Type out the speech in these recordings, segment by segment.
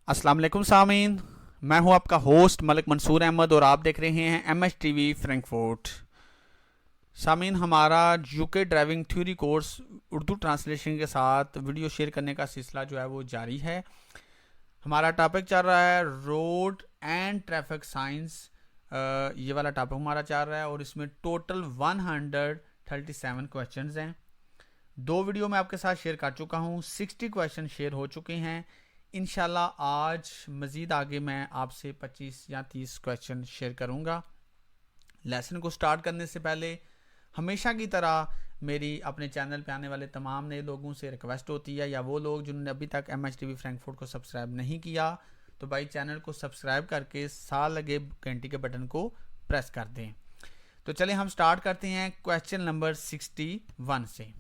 अस्सलाम वालेकुम सामीन। मैं हूं आपका होस्ट मलिक मंसूर अहमद और आप देख रहे हैं MHTV फ्रैंकफर्ट। सामीन, हमारा UK driving theory course Urdu translation के साथ वीडियो शेयर करने का सिलसिला जो है वो जारी है। हमारा टॉपिक चल रहा है रोड एंड ट्रैफिक साइंस। ये वाला टॉपिक हमारा चल रहा है और इसमें टोटल 137 क्वेश्चंस हैं। 2 वीडियो मैं आपके साथ शेयर कर चुका हूँ, 60 क्वेश्चन शेयर हो चुके हैं। इंशाल्लाह आज मज़ीद आगे मैं आपसे 25 या 30 क्वेश्चन शेयर करूँगा। लेसन को स्टार्ट करने से पहले हमेशा की तरह मेरी अपने चैनल पे आने वाले तमाम नए लोगों से रिक्वेस्ट होती है, या वो लोग जिन्होंने अभी तक MHTV फ्रैंकफर्ट को सब्सक्राइब नहीं किया तो भाई चैनल को सब्सक्राइब करके साथ लगे घंटी के बटन को प्रेस कर दें। तो चलिए हम स्टार्ट करते हैं क्वेश्चन नंबर 61 से।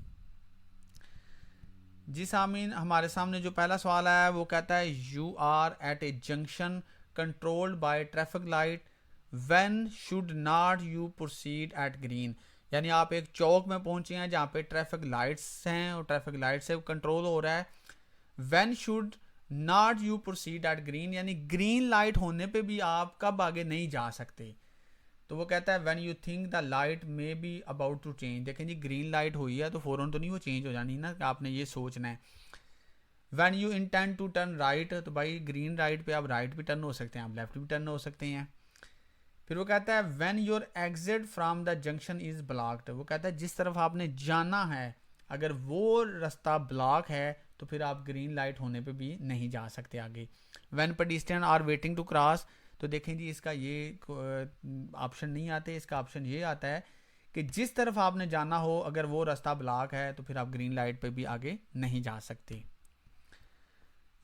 जी सामीन, हमारे सामने जो पहला सवाल है वो कहता है you are at a junction controlled by traffic light, when should not you proceed at green. यानी आप एक चौक में पहुंचे हैं जहाँ पे ट्रैफिक लाइट्स हैं और ट्रैफिक लाइट से कंट्रोल हो रहा है। When should not you proceed at green, यानी ग्रीन लाइट होने पे भी आप कब आगे नहीं जा सकते। तो वो कहता है when you think the light may be about to change. देखें जी, ग्रीन लाइट हुई है तो फ़ौरन तो नहीं वो चेंज हो जानी ना, कि आपने ये सोचना है। When you intend to turn right, तो भाई ग्रीन लाइट पे आप राइट भी टर्न हो सकते हैं, आप लेफ्ट भी टर्न हो सकते हैं। फिर वो कहता है when your exit from the junction is blocked. वो कहता है जिस तरफ आपने जाना है अगर वो रास्ता ब्लॉक है तो फिर आप ग्रीन लाइट होने पे भी नहीं जा सकते आगे। When pedestrian are waiting to cross, तो देखें जी इसका ये ऑप्शन नहीं आते, इसका ऑप्शन ये आता है कि जिस तरफ आपने जाना हो अगर वो रास्ता ब्लॉक है तो फिर आप ग्रीन लाइट पे भी आगे नहीं जा सकते।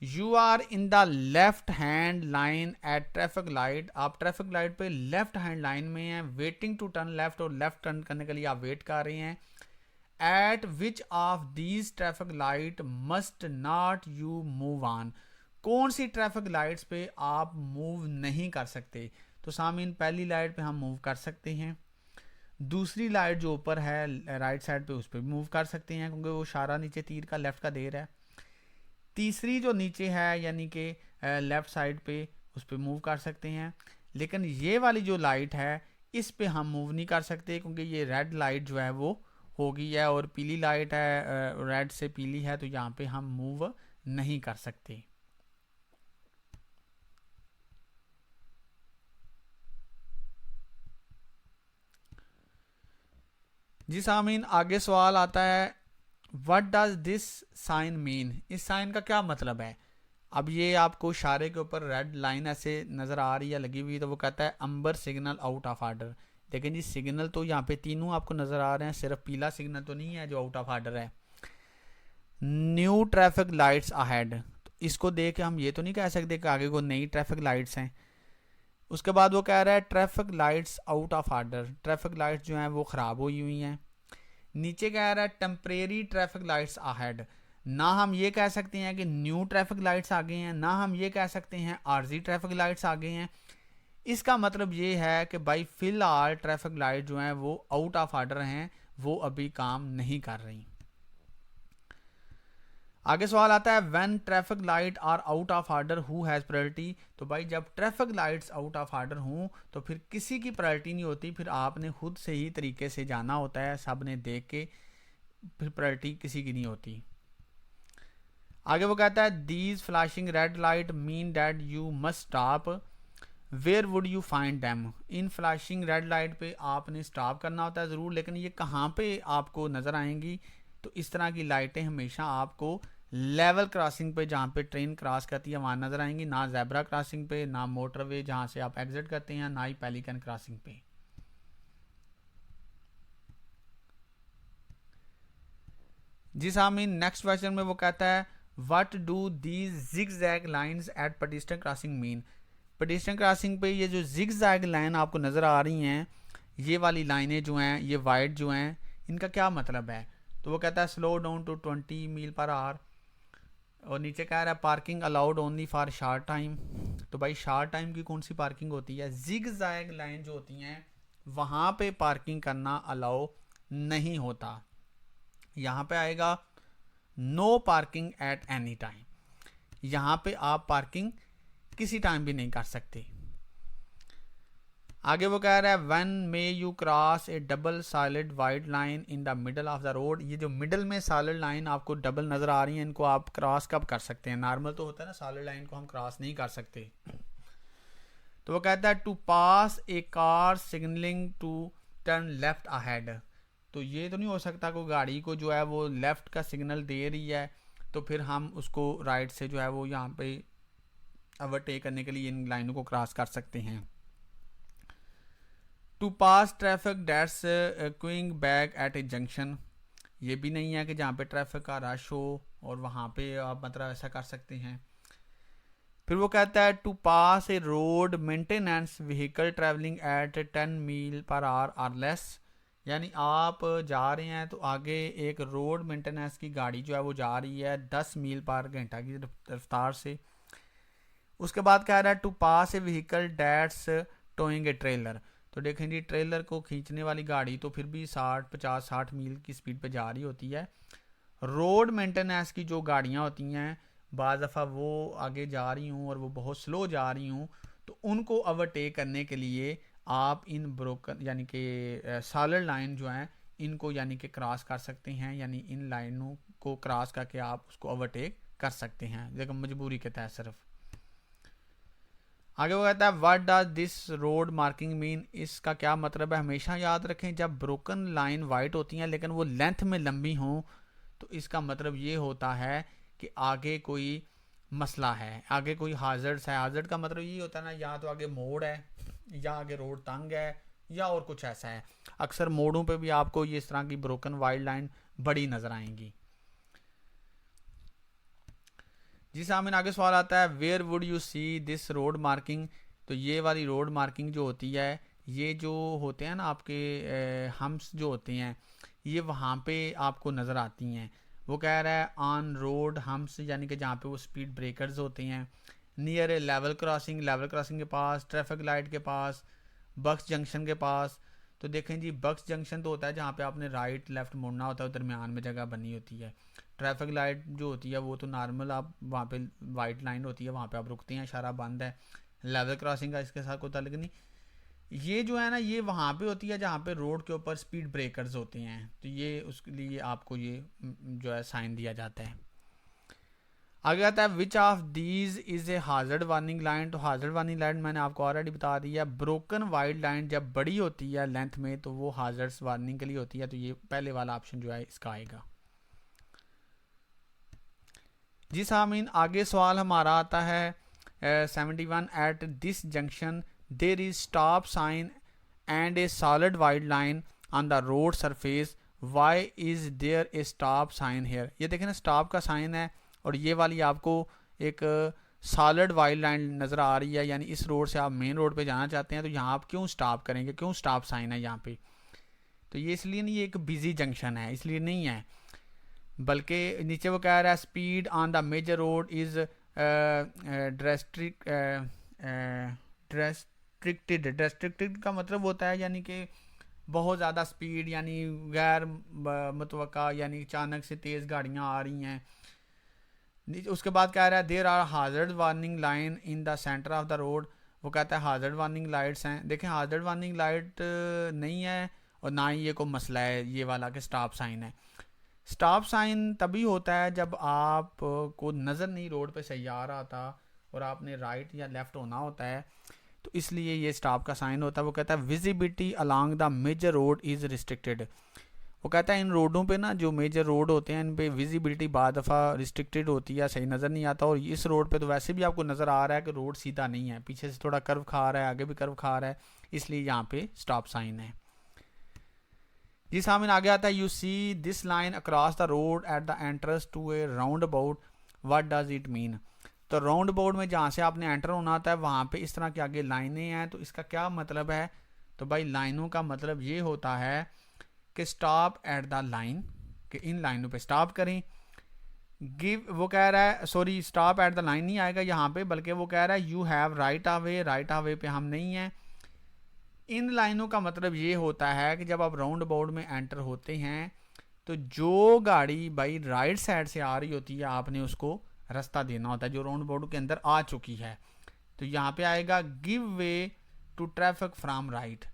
You are in the left hand line at traffic light, आप ट्रैफिक लाइट पे लेफ्ट हैंड लाइन में हैं, वेटिंग टू टर्न लेफ्ट, और लेफ्ट टर्न करने के लिए आप वेट कर रहे हैं। At which of these traffic light must not you move on, कौन सी ट्रैफिक लाइट्स पे आप मूव नहीं कर सकते। तो सामीन, पहली लाइट पे हम मूव कर सकते हैं, दूसरी लाइट जो ऊपर है राइट साइड पे उस पर मूव कर सकते हैं क्योंकि वो इशारा नीचे तीर का लेफ्ट का दे रहा है। तीसरी जो नीचे है यानी कि लेफ्ट साइड पे उस पर मूव कर सकते हैं। लेकिन ये वाली जो लाइट है इस पे हम मूव नहीं कर सकते क्योंकि ये रेड लाइट जो है वो हो गई है और पीली लाइट है, रेड से पीली है, तो यहाँ पे हम मूव नहीं कर सकते। जी सामीन, आगे सवाल आता है what does this sign mean, इस साइन का क्या मतलब है। अब ये आपको इशारे के ऊपर रेड लाइन ऐसे नज़र आ रही है लगी हुई, तो वो कहता है अम्बर सिग्नल आउट ऑफ आर्डर। देखें जी, सिग्नल तो यहाँ पे तीनों आपको नज़र आ रहे हैं, सिर्फ पीला सिग्नल तो नहीं है जो आउट ऑफ आर्डर है। न्यू ट्रैफिक लाइट्स अहेड, तो इसको देख के हम ये तो नहीं कह सकते कि आगे को नई ट्रैफिक लाइट्स हैं। उसके बाद वो कह रहा है traffic lights out of order, traffic lights जो हैं वो ख़राब हुई हुई हैं। नीचे कह रहा है टेम्परेरी ट्रैफिक लाइट्स अहेड, ना हम ये कह सकते हैं कि न्यू ट्रैफिक लाइट्स आ गए हैं, ना हम ये कह सकते हैं आर्जी ट्रैफिक लाइट्स आ गए हैं। इसका मतलब ये है कि भाई फिलहाल ट्रैफिक लाइट जो हैं वो आउट ऑफ आर्डर हैं, वो अभी काम नहीं कर रही। आगे सवाल आता है when traffic light are out of order who has priority. तो भाई जब traffic lights out of order हों तो फिर किसी की प्रायोरिटी नहीं होती, फिर आपने खुद से ही तरीके से जाना होता है, सब ने देख के, फिर प्रायोरिटी किसी की नहीं होती। आगे वो कहता है these flashing red light mean that you must stop, where would you find them. इन फ्लैशिंग रेड लाइट पे आपने स्टॉप करना होता है ज़रूर, लेकिन ये कहाँ पे आपको नज़र आएंगी। तो इस तरह की लाइटें हमेशा आपको लेवल क्रॉसिंग पे जहाँ पे ट्रेन क्रॉस करती है वहाँ नज़र आएंगी, ना जेब्रा क्रॉसिंग पे, ना मोटरवे जहाँ से आप एग्जिट करते हैं, ना ही पेलिकन क्रॉसिंग पे। जी सामीन, नेक्स्ट क्वेश्चन में वो कहता है what do these zigzag lines eight pedestrian crossing mean. Pedestrian crossing पे ये जो जिगजैग लाइन आपको नज़र आ रही हैं, ये वाली लाइनें जो हैं, ये वाइट जो हैं, इनका क्या मतलब है। तो वो कहता है slow down to 20 meal per hour, और नीचे कह रहा है parking allowed only for short time. तो भाई शार्ट टाइम की कौन सी पार्किंग होती है, जिगजैग लाइन जो होती हैं वहाँ पे पार्किंग करना अलाउ नहीं होता। यहाँ पे आएगा no parking at any time, यहाँ पे आप पार्किंग किसी टाइम भी नहीं कर सकते। आगे वो कह रहा है when may you cross A double solid white line in the middle of the road. ये जो मिडल में सॉलिड लाइन आपको डबल नज़र आ रही है, इनको आप क्रॉस कब कर सकते हैं? नॉर्मल तो होता है ना, सॉलिड लाइन को हम क्रॉस नहीं कर सकते। तो वो कहता है to pass a car signalling to turn left ahead. तो ये तो नहीं हो सकता कोई गाड़ी को जो है वो लेफ्ट का सिग्नल दे रही है तो फिर हम उसको राइट से जो है वो यहाँ पे ओवरटेक करने के लिए इन लाइनों को क्रॉस कर सकते हैं। To pass traffic that's queuing back at a junction. ये भी नहीं है कि जहाँ पे ट्रैफिक का रश हो और वहाँ पे आप मतलब ऐसा कर सकते हैं। फिर वो कहता है to pass a road maintenance vehicle travelling at 10 mile per hour और लेस। यानी आप जा रहे हैं तो आगे एक रोड मेंटेनेंस की गाड़ी जो है वो जा रही है 10 मील पर घंटा की रफ्तार से। उसके बाद कह रहा है to pass a vehicle that's towing a trailer. तो देखें जी, ट्रेलर को खींचने वाली गाड़ी तो फिर भी 50-60 मील की स्पीड पे जा रही होती है। रोड मेंटेनेंस की जो गाड़ियाँ होती हैं बाज़ दफ़ा वो आगे जा रही हूँ और वो बहुत स्लो जा रही हूँ, तो उनको ओवरटेक करने के लिए आप इन ब्रोकन यानी कि सॉलिड लाइन जो हैं इनको यानी कि क्रॉस कर सकते हैं, यानी इन लाइनों को क्रॉस करके आप उसको ओवरटेक कर सकते हैं, लेकिन मजबूरी के तहत सिर्फ। आगे वो कहता है what does this road marking mean. इसका क्या मतलब है? हमेशा याद रखें जब ब्रोकन लाइन वाइट होती हैं लेकिन वो लेंथ में लंबी हों तो इसका मतलब ये होता है कि आगे कोई मसला है, आगे कोई हाजर्ड्स है। हाजर्ड का मतलब ये होता है ना, या तो आगे मोड़ है या आगे रोड तंग है या और कुछ ऐसा है। अक्सर मोड़ों पे भी आपको ये इस तरह की ब्रोकन वाइट लाइन बड़ी नज़र आएंगी। जी सामने आगे सवाल आता है where would you see this road marking. तो ये वाली रोड मार्किंग जो होती है, ये जो होते हैं ना आपके हम्स जो होते हैं, ये वहाँ पे आपको नज़र आती हैं। वो कह रहा है ऑन रोड हम्स यानी कि जहाँ पे वो स्पीड ब्रेकर्स होते हैं, नियर ए लेवल क्रॉसिंग, लेवल क्रॉसिंग के पास, ट्रैफिक लाइट के पास, बक्स जंक्शन के पास। तो देखें जी, बक्स जंक्शन तो होता है जहाँ पे आपने राइट लेफ्ट मुड़ना होता है, दरमियान में जगह बनी होती है। ट्रैफिक लाइट जो होती है वो तो नॉर्मल आप वहाँ पे वाइट लाइन होती है, वहाँ पे आप रुकते हैं, इशारा बंद है। लेवल क्रॉसिंग का इसके साथ कोई ताल्लुक नहीं। ये जो है ना, ये वहाँ पे होती है जहाँ पे रोड के ऊपर स्पीड ब्रेकर्स होते हैं, तो ये उसके लिए आपको ये जो है साइन दिया जाता है। आगे आता है which of these is a hazard warning line. तो हाजर्ड वार्निंग लाइन मैंने आपको ऑलरेडी बता दिया। ब्रोकन वाइट लाइन जब बड़ी होती है लेंथ में तो वो हाजर्ड्स वार्निंग के लिए होती है, तो ये पहले वाला ऑप्शन जो है इसका आएगा। जी सामीन, आगे सवाल हमारा आता है 71 at this junction there is stop sign and a solid white line on the road surface, why is there a stop sign here. ये देखें ना, स्टॉप का साइन है और ये वाली आपको एक सॉलिड वाइट लाइन नज़र आ रही है, यानी इस रोड से आप मेन रोड पे जाना चाहते हैं तो यहाँ आप क्यों स्टॉप करेंगे, क्यों स्टॉप साइन है यहाँ पे? तो ये इसलिए नहीं, ये एक बिजी जंक्शन है इसलिए नहीं है, बल्कि नीचे वो कह रहा है speed on the major road is restricted का मतलब होता है यानी कि बहुत ज़्यादा स्पीड, यानी गैर मुतवक्का, यानी अचानक से तेज़ गाड़ियाँ आ रही हैं। उसके बाद कह रहा है there are hazard warning line in the centre of the road. वो कहता है हाजर्ड वार्निंग लाइट्स हैं। देखें, हाजर्ड वार्निंग लाइट नहीं है और ना ही ये कोई मसला है ये वाला कि स्टॉप साइन है। स्टॉप साइन तभी होता है जब आप को नज़र नहीं रोड पे सही आ रहा था और आपने राइट या लेफ़्ट होना होता है, तो इसलिए ये स्टॉप का साइन होता है। वो कहता है visibility along the major road is restricted. वो कहता है इन रोडों पे ना, जो मेजर रोड होते हैं इन पे विजिबिलिटी बाद दफ़ा रिस्ट्रिक्टेड होती है, सही नज़र नहीं आता। और इस रोड पे तो वैसे भी आपको नज़र आ रहा है कि रोड सीधा नहीं है, पीछे से थोड़ा कर्व खा रहा है, आगे भी कर्व खा रहा है, इसलिए यहाँ पे स्टॉप साइन है। जी सामने आगे आता है you see this line across the road at the entrance to a roundabout, what does it mean. तो राउंड अबाउट में जहाँ से आपने एंटर होना होता है वहाँ पे इस तरह के आगे लाइनें हैं, तो इसका क्या मतलब है? तो भाई लाइनों का मतलब ये होता है कि स्टॉप एट द लाइन, कि इन लाइनों पे स्टॉप करें। गिव, वो कह रहा है sorry stop at the line नहीं आएगा यहाँ पे, बल्कि वो कह रहा है you have right away, right away पे हम नहीं हैं। इन लाइनों का मतलब ये होता है कि जब आप राउंड अबाउट में एंटर होते हैं तो जो गाड़ी भाई राइट साइड से आ रही होती है आपने उसको रास्ता देना होता है, जो राउंड अबाउट के अंदर आ चुकी है। तो यहाँ पे आएगा give way to traffic from right.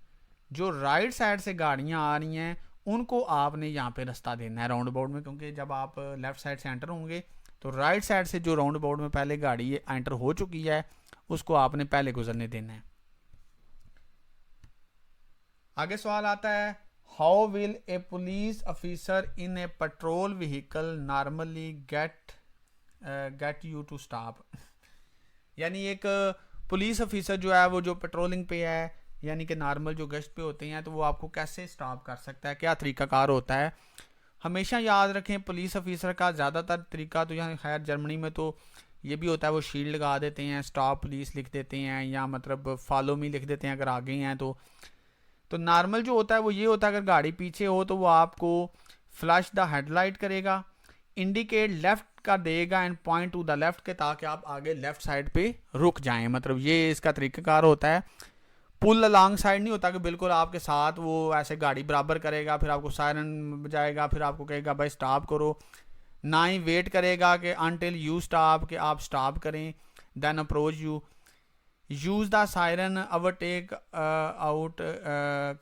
जो राइट साइड से गाड़ियाँ आ रही हैं उनको आपने यहाँ पे रास्ता देना है राउंड अबाउट में, क्योंकि जब आप लेफ़्ट साइड से एंटर होंगे तो राइट साइड से जो राउंड अबाउट में पहले गाड़ी एंटर हो चुकी है उसको आपने पहले गुजरने देना है। आगे सवाल आता है, how will a police officer in a patrol vehicle normally get you to stop. यानी एक पुलिस ऑफिसर जो है वो जो पेट्रोलिंग पे है यानी कि नॉर्मल जो गश्त पे होते हैं तो वो आपको कैसे स्टॉप कर सकता है, क्या तरीकाकार होता है। हमेशा याद रखें पुलिस ऑफिसर का ज़्यादातर तरीका तो यहाँ खैर जर्मनी में तो ये भी होता है, वो शील्ड लगा देते हैं, स्टॉप पुलिस लिख देते हैं या मतलब फॉलो मी लिख देते हैं अगर आगे हैं तो नॉर्मल जो होता है वो ये होता है अगर गाड़ी पीछे हो तो वो आपको फ्लैश द हेडलाइट करेगा, इंडिकेट लेफ्ट का देगा and point two the left के, ताकि आप आगे लेफ्ट साइड पे रुक जाएं। मतलब ये इसका तरीकाकार होता है। पुल अलॉन्ग साइड नहीं होता कि बिल्कुल आपके साथ वो ऐसे गाड़ी बराबर करेगा फिर आपको सायरन बजाएगा फिर आपको कहेगा भाई स्टॉप करो, ना ही वेट करेगा कि अनटिल यू स्टॉप कि आप स्टॉप करें then approach you, use the siren overtake out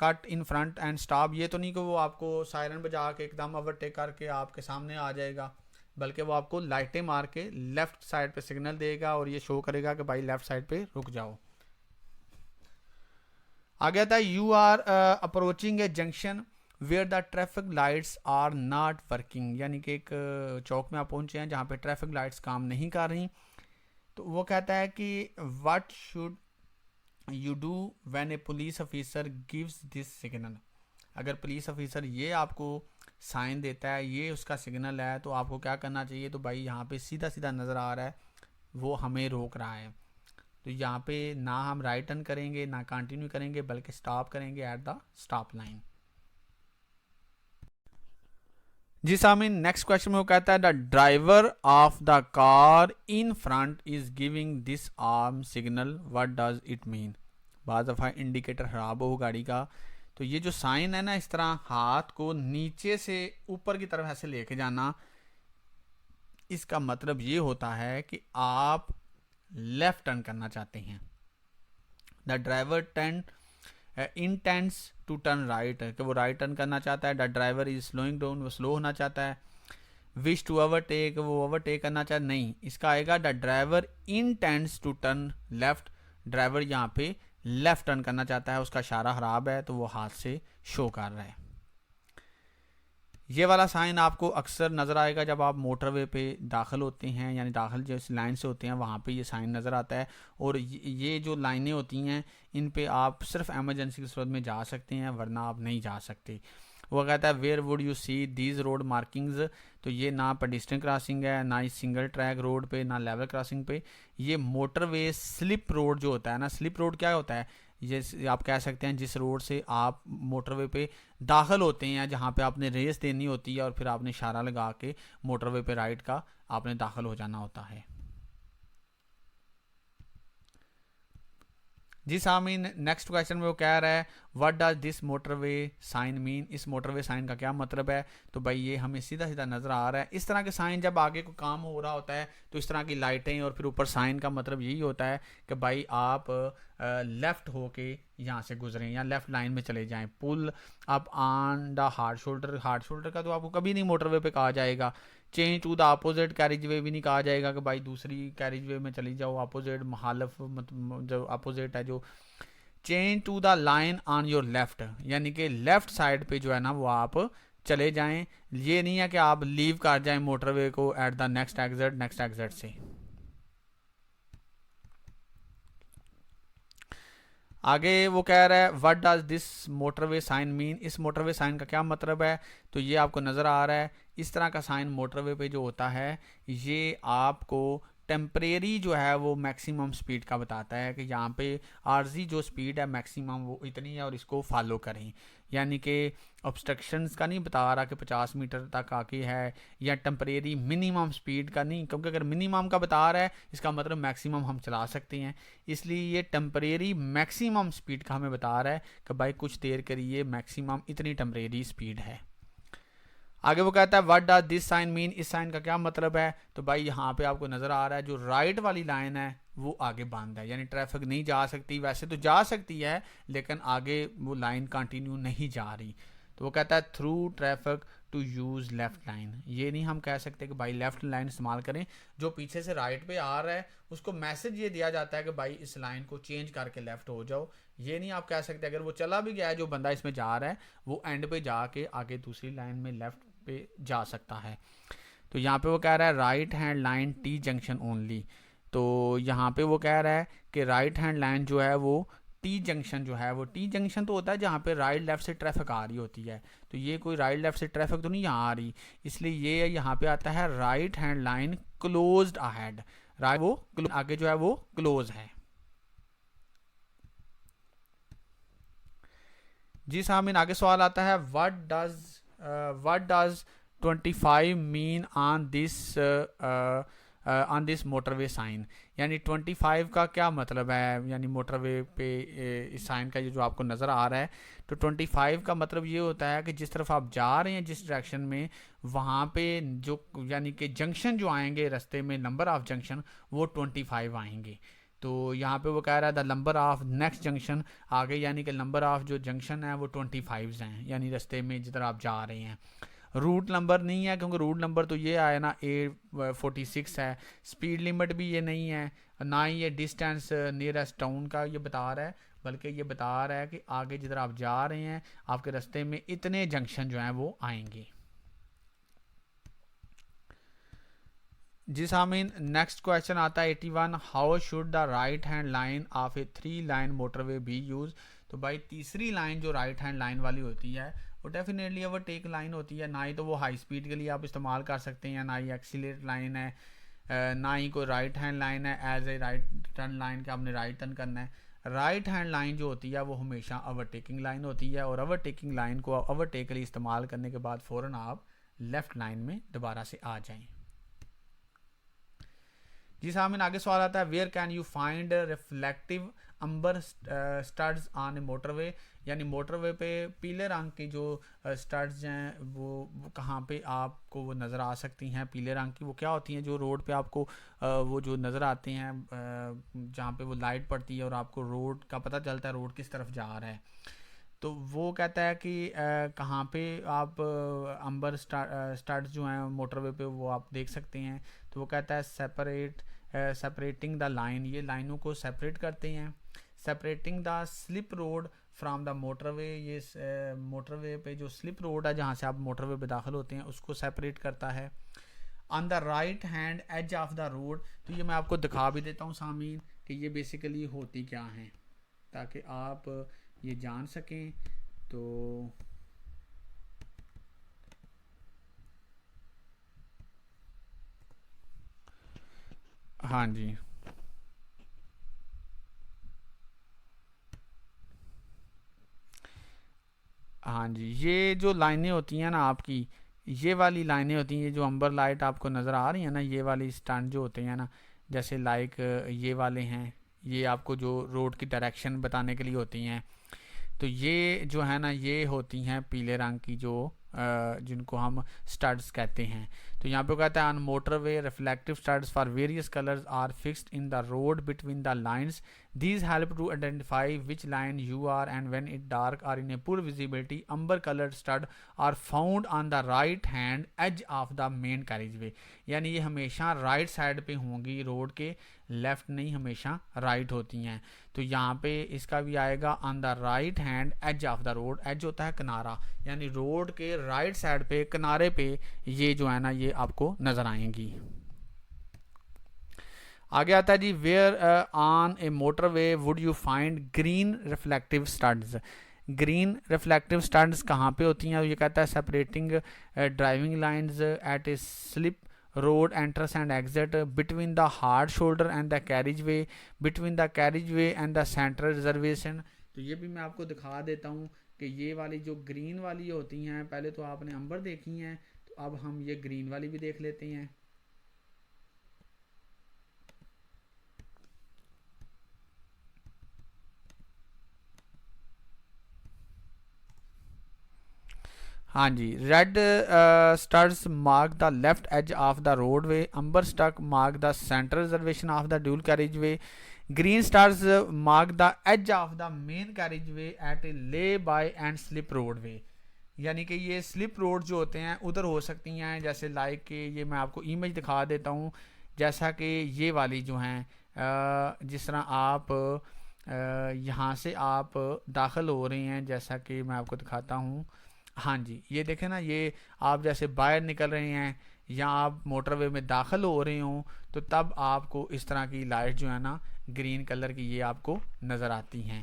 cut in front and stop. ये तो नहीं कि वो आपको सायरन बजा के एकदम ओवरटेक करके आपके सामने आ जाएगा, बल्कि वो आपको लाइटें मार के लेफ्ट साइड पे सिग्नल देगा और ये शो करेगा कि भाई लेफ्ट साइड पे रुक जाओ। आगे आता है, you are approaching a junction where the traffic lights are not working. यानी कि एक चौक में आप पहुंचे हैं जहाँ पे ट्रैफिक लाइट्स काम नहीं कर रही। तो वो कहता है कि what should you do when A police officer gives this signal. अगर पुलिस ऑफिसर ये आपको साइन देता है, ये उसका सिग्नल है, तो आपको क्या करना चाहिए। तो भाई यहाँ पे सीधा सीधा नज़र आ रहा है वो हमें रोक रहा है, तो यहाँ पे ना हम राइट टर्न करेंगे ना कंटिन्यू करेंगे बल्कि स्टॉप करेंगे एट द स्टॉप लाइन। जी सामीन, नेक्स्ट क्वेश्चन में वो कहता है the driver of the car in front is giving this arm signal, what does it mean. बाज़ दफ़ा इंडिकेटर ख़राब हो गाड़ी का, तो ये जो साइन है ना, इस तरह हाथ को नीचे से ऊपर की तरफ ऐसे लेके जाना, इसका मतलब ये होता है कि आप लेफ्ट टर्न करना चाहते हैं। The driver intends to turn right, कि वो राइट टर्न करना चाहता है। The driver is slowing down, वो स्लो होना चाहता है। विश टू ओवरटेक, वो ओवरटेक करना चाहता नहीं। इसका आएगा the driver intends to turn left, driver यहाँ पे लेफ्ट टर्न करना चाहता है, उसका इशारा खराब है तो वो हाथ से शो कर रहा है। ये वाला साइन आपको अक्सर नज़र आएगा जब आप मोटरवे पे दाखिल होते हैं, यानी दाखिल जिस लाइन से होते हैं वहाँ पे ये साइन नज़र आता है। और ये जो लाइनें होती हैं इन पे आप सिर्फ एमरजेंसी की सूरत में जा सकते हैं, वरना आप नहीं जा सकते। वो कहता है where would you see these road markings, तो ये ना पेडेस्ट्रियन क्रॉसिंग है, ना ही सिंगल ट्रैक रोड पे, ना लेवल क्रॉसिंग पे। ये मोटरवे स्लिप रोड जो होता है ना, स्लिप रोड क्या होता है, ये आप कह सकते हैं जिस रोड से आप मोटरवे पे दाखिल होते हैं, जहाँ पे आपने रेस देनी होती है और फिर आपने इशारा लगा के मोटरवे पे राइट का आपने दाखिल हो जाना होता है। जी सामीन, नेक्स्ट क्वेश्चन में वो कह रहा है what does this motorway sign mean, इस मोटरवे साइन का क्या मतलब है। तो भाई ये हमें सीधा सीधा नज़र आ रहा है। इस तरह के साइन जब आगे को काम हो रहा होता है तो इस तरह की लाइटें और फिर ऊपर साइन का मतलब यही होता है कि भाई आप लेफ़्ट होके यहाँ से गुजरें या लेफ़्ट लाइन में चले जाएं। Pull up on the hard shoulder का तो आपको कभी नहीं मोटरवे पे कहा जाएगा। Change to the opposite carriageway भी नहीं कहा जाएगा कि भाई दूसरी कैरेज वे में चली जाओ, अपोजिट मुखालफ मतलब जो अपोजिट है जो। Change to the line on your left, यानी कि लेफ्ट साइड पे जो है ना वो आप चले जाएं। ये नहीं है कि आप लीव कर जाएं मोटरवे को एट द नेक्स्ट एग्जिट से। आगे वो कह रहा है what does this motorway sign mean, इस मोटरवे साइन का क्या मतलब है। तो ये आपको नज़र आ रहा है इस तरह का साइन मोटरवे पे जो होता है ये आपको टेम्परेरी जो है वो मैक्सिमम स्पीड का बताता है कि यहाँ पे आर्जी जो स्पीड है मैक्सिमम वो इतनी है और इसको फॉलो करें। यानी कि ऑब्स्ट्रक्शंस का नहीं बता रहा कि 50 मीटर तक आके है, या टेम्परेरी मिनिमम स्पीड का नहीं, क्योंकि अगर मिनिमम का बता रहा है इसका मतलब मैक्सिमम हम चला सकते हैं। इसलिए ये टेम्परेरी मैक्सिमम स्पीड का हमें बता रहा है कि भाई कुछ देर करिए मैक्सिमम इतनी टेम्परेरी स्पीड है। आगे वो कहता है what does this sign mean, इस साइन का क्या मतलब है। तो भाई यहाँ पे आपको नज़र आ रहा है जो राइट वाली लाइन है वो आगे बंद है, यानी ट्रैफिक नहीं जा सकती, वैसे तो जा सकती है लेकिन आगे वो लाइन कंटिन्यू नहीं जा रही। तो वो कहता है through traffic to use left line, ये नहीं हम कह सकते कि भाई लेफ़्ट लाइन इस्तेमाल करें, जो पीछे से राइट पे आ रहा है उसको मैसेज ये दिया जाता है कि भाई इस लाइन को चेंज करके लेफ़्ट हो जाओ, ये नहीं आप कह सकते। अगर वो चला भी गया है जो बंदा इसमें जा रहा है वो एंड पे जाके आगे दूसरी लाइन में लेफ़्ट पे जा सकता है। तो यहाँ पे वो कह रहा है right hand line T junction only, तो यहाँ पे वो कह रहा है कि राइट हैंड लाइन जो है वो टी जंक्शन जो है वो, टी जंक्शन तो होता है जहाँ पे राइट लेफ्ट से ट्रैफिक आ रही होती है, तो ये कोई राइट लेफ्ट से ट्रैफिक तो नहीं यहाँ आ रही, इसलिए ये यहाँ पे आता है right hand line closed ahead, right वो आगे जो है वो क्लोज है। जी सामीन आगे सवाल आता है what does 25 mean on this motorway sign, यानी 25 का क्या मतलब है, यानी मोटरवे पे इस साइन का ये जो आपको नज़र आ रहा है, तो 25 का मतलब ये होता है कि जिस तरफ आप जा रहे हैं जिस डायरेक्शन में, वहाँ पे जो यानी कि जंक्शन जो आएंगे रास्ते में, नंबर ऑफ जंक्शन वो 25 आएंगे। तो यहाँ पे वो कह रहा है the number of next junction आगे, यानी कि नंबर ऑफ जो जंक्शन है वो 25 हैं, यानी रास्ते में जिधर आप जा रहे हैं। रूट नंबर नहीं है क्योंकि रूट नंबर तो ये आया ना A46 है, स्पीड लिमिट भी ये नहीं है, ना ही ये डिस्टेंस नियरेस्ट टाउन का ये बता रहा है, बल्कि ये बता रहा है कि आगे जिधर आप जा रहे हैं आपके रास्ते में इतने जंक्शन जो हैं वो आएंगे। जी सामीन नेक्स्ट क्वेश्चन आता है 81 how should the right hand line of A 3 line motorway B use. तो भाई तीसरी लाइन जो राइट हैंड लाइन वाली होती है वो डेफिनेटली ओवरटेक लाइन होती है, ना ही तो वो हाई स्पीड के लिए आप इस्तेमाल कर सकते हैं, ना ही एक्सीलेट लाइन है, ना ही कोई राइट हैंड लाइन है as a right turn line के आपने राइट टर्न करना है। राइट हैंड लाइन जो होती है वो हमेशा ओवरटेकिंग लाइन होती है, और ओवरटेकिंग लाइन को ओवरटेक के लिए इस्तेमाल करने के बाद फ़ौरन आप लेफ़्ट लाइन में दोबारा से आ जाएं। जी सामने आगे सवाल आता है where can you find reflective amber studs on a motorway, यानी मोटरवे पे पीले रंग की जो स्टड्स हैं वो कहाँ पे आपको वो नज़र आ सकती हैं। पीले रंग की वो क्या होती हैं जो रोड पे आपको वो जो नज़र आते हैं जहाँ पे वो लाइट पड़ती है और आपको रोड का पता चलता है रोड किस तरफ जा रहा है। तो वो कहता है कि कहाँ पे आप अंबर स्टड्स जो हैं मोटरवे पे वो आप देख सकते हैं। तो वो कहता है सेपरेटिंग द लाइन, ये लाइनों को सेपरेट करते हैं। Separating the slip road from the motorway, ये मोटरवे पे जो स्लिप रोड है जहाँ से आप मोटरवे पे दाखिल होते हैं उसको सेपरेट करता है। On the right hand edge of the road, तो ये मैं आपको दिखा भी देता हूँ सामीन कि ये बेसिकली होती क्या हैं ताकि आप ये जान सकें। तो हाँ जी, हाँ जी, ये जो लाइनें होती हैं ना आपकी, ये वाली लाइनें होती हैं, ये जो अंबर लाइट आपको नज़र आ रही है ना, ये वाली स्टैंड जो होते हैं ना, जैसे लाइक ये वाले हैं, ये आपको जो रोड की डायरेक्शन बताने के लिए होती हैं। तो ये जो है ना ये होती हैं पीले रंग की जो जिनको हम स्टड्स कहते हैं। तो यहाँ पे कहता है on motorway reflective studs for various colours are fixed in the road between the lines, these help to identify which line you are and when it dark or in a poor visibility amber coloured stud are found on the right hand edge of the main carriageway, यानी ये हमेशा right side पे होंगी road के, left नहीं, हमेशा right होती हैं। तो यहाँ पे इसका भी आएगा on the right hand edge of the road, edge होता है किनारा, यानी रोड के राइट साइड पे किनारे पे ये जो है ना ये आपको नज़र आएंगी। आगे आता है जी where on a motorway would you find green reflective studs. Green reflective studs कहाँ पे होती हैं, ये कहता है separating driving lines at a slip road entrance and exit between the hard shoulder and the carriageway, between the carriageway and the central reservation. तो ये भी मैं आपको दिखा देता हूँ कि ये वाली जो ग्रीन वाली होती हैं, पहले तो आपने अंबर देखी हैं, तो अब हम ये ग्रीन वाली भी देख लेते हैं। हाँ जी, red studs mark the left edge of the roadway, amber stud mark the centre reservation of the dual carriageway, green stars mark the edge of the main carriageway at a layby and slip road way. यानी कि ये slip road जो होते हैं उधर हो सकती हैं, जैसे लाइक कि ये मैं आपको इमेज दिखा देता हूँ, जैसा कि ये वाली जो हैं जिस तरह आप यहाँ से आप दाखिल हो रहे हैं, जैसा कि मैं आपको दिखाता हूँ। हाँ जी, ये देखें ना, ये आप जैसे बाहर निकल रहे हैं या आप मोटरवे में दाखिल हो रहे हों तो तब आपको इस तरह की लाइट जो है ना ग्रीन कलर की ये आपको नज़र आती हैं।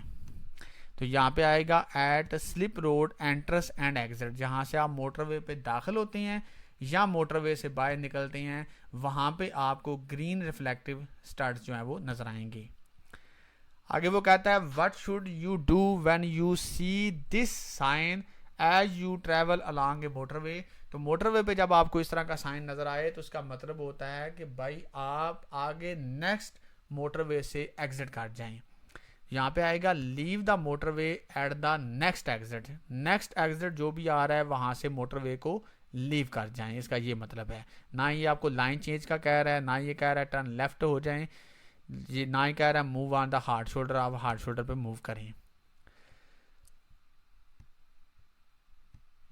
तो यहाँ पे आएगा at slip road entrance and exit, जहाँ से आप मोटरवे पे दाखिल होते हैं या मोटरवे से बाहर निकलते हैं वहाँ पे आपको ग्रीन रिफ्लेक्टिव स्टड्स जो है वो नज़र आएंगे। आगे वो कहता है what should you do when you see this sign as you travel along a motorway. तो मोटरवे पे जब आपको इस तरह का साइन नज़र आए तो उसका मतलब होता है कि भाई आप आगे नेक्स्ट मोटरवे से एग्जिट कर जाएं। यहाँ पे आएगा leave the motorway at the next exit, next exit जो भी आ रहा है वहाँ से मोटरवे को लीव कर जाएं, इसका ये मतलब है। ना ये आपको लाइन चेंज का कह रहा है, ना ये कह रहा है टर्न लेफ्ट हो जाएं, ये ना ही कह रहा है move on the hard shoulder, आप हार्ड शोल्डर पे मूव करें।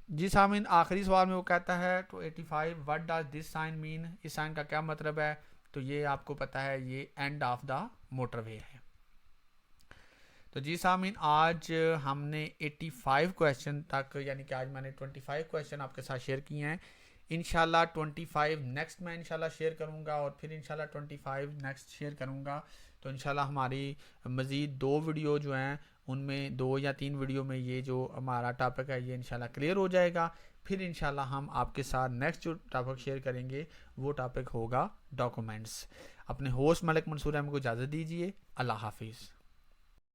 जी सामीन, आखिरी सवाल में वो कहता है two 85 what does this sign mean, इस साइन का क्या मतलब है। तो ये आपको पता है ये एंड ऑफ द मोटरवे है। तो जी सामीन, आज हमने 85 क्वेश्चन तक, यानी कि आज मैंने 25 क्वेश्चन आपके साथ शेयर किए हैं। इंशाल्लाह 25 नेक्स्ट मैं इंशाल्लाह शेयर करूंगा और फिर इंशाल्लाह 25 नेक्स्ट शेयर करूंगा। तो इंशाल्लाह हमारी मज़ीद 2 वीडियो जो हैं उनमें 2 या 3 वीडियो में ये जो हमारा टॉपिक है ये इंशाल्लाह क्लियर हो जाएगा। फिर इंशाल्लाह हम आपके साथ नेक्स्ट जो टॉपिक शेयर करेंगे वो टॉपिक होगा डॉक्यूमेंट्स। अपने होस्ट मलिक मंसूर अहमद को इजाज़त दीजिए। अल्लाह हाफिज़।